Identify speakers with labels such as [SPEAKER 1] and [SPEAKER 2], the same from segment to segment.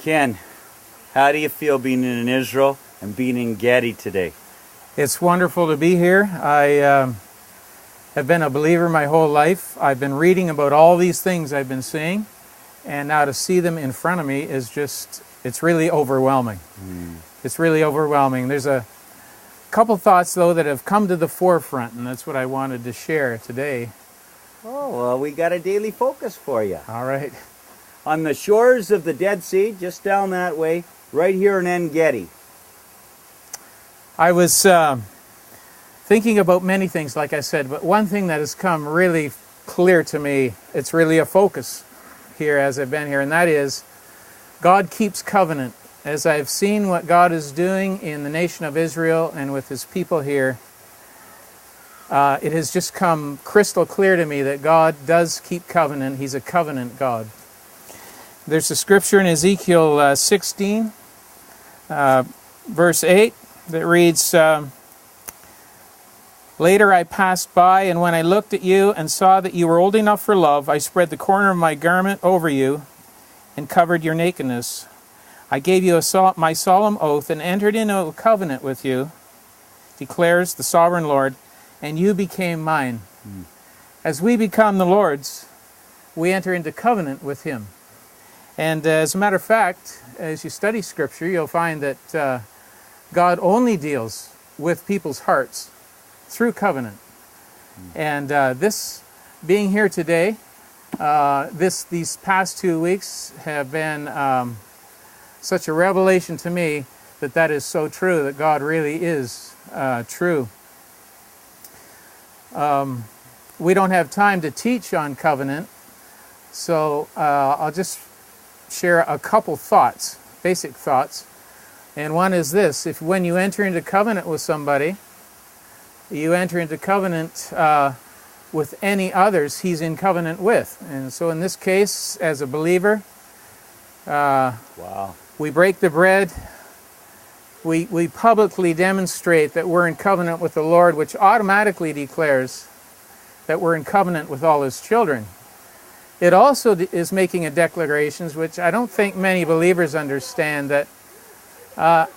[SPEAKER 1] Ken, how do you feel being in Israel and being in Gedi today?
[SPEAKER 2] It's wonderful to be here. I have been a believer my whole life. I've been reading about all these things I've been seeing, and now to see them in front of me is just, it's really overwhelming. It's really overwhelming. There's a couple thoughts, though, that have come to the forefront, and that's what I wanted to share today.
[SPEAKER 1] Oh, well, we got a daily focus for you.
[SPEAKER 2] All right.
[SPEAKER 1] On the shores of the Dead Sea, just down that way, right here in En Gedi.
[SPEAKER 2] I was thinking about many things, like I said, but one thing that has come really clear to me, it's really a focus here as I've been here, and that is God keeps covenant. As I've seen what God is doing in the nation of Israel and with His people here, it has just come crystal clear to me that God does keep covenant. He's a covenant God. There's a scripture in Ezekiel 16, verse 8, that reads, Later I passed by, and when I looked at you and saw that you were old enough for love, I spread the corner of my garment over you and covered your nakedness. I gave you my solemn oath and entered into a covenant with you, declares the sovereign Lord, and you became mine. As we become the Lord's, we enter into covenant with Him. And as a matter of fact, as you study Scripture, you'll find that God only deals with people's hearts through covenant. And this being here today, these past 2 weeks have been such a revelation to me that is so true, that God really is true. We don't have time to teach on covenant, so I'll just share a couple thoughts, basic thoughts. And one is this: when you enter into covenant with somebody, you enter into covenant with any others He's in covenant with. And so in this case, as a believer, we break the bread. We publicly demonstrate that we're in covenant with the Lord, which automatically declares that we're in covenant with all His children. It also is making a declaration, which I don't think many believers understand, that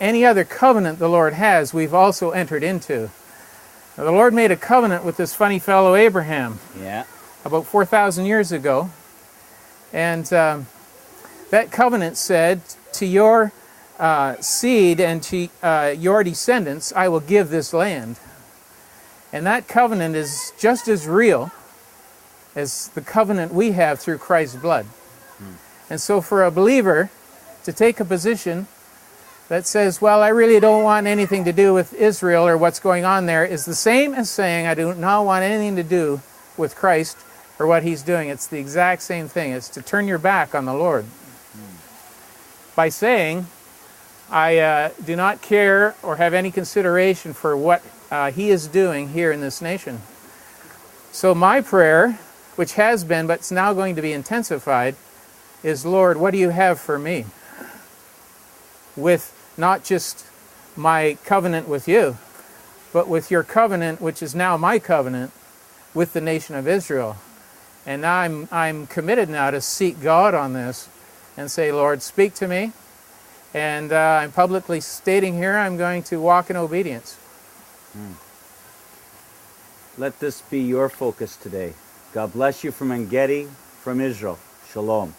[SPEAKER 2] any other covenant the Lord has, we've also entered into. Now, the Lord made a covenant with this funny fellow Abraham about 4,000 years ago. And that covenant said, to your seed and to your descendants, I will give this land. And that covenant is just as real as the covenant we have through Christ's blood. And so for a believer to take a position that says, well, I really don't want anything to do with Israel or what's going on there, is the same as saying I do not want anything to do with Christ or what He's doing. It's the exact same thing. It's to turn your back on the Lord. By saying, I do not care or have any consideration for what He is doing here in this nation. So my prayer, which has been, but it's now going to be intensified, is, Lord, what do you have for me? With not just my covenant with you, but with your covenant, which is now my covenant, with the nation of Israel. And now I'm committed now to seek God on this and say, Lord, speak to me. And I'm publicly stating here I'm going to walk in obedience.
[SPEAKER 1] Let this be your focus today. God bless you from En Gedi, from Israel. Shalom.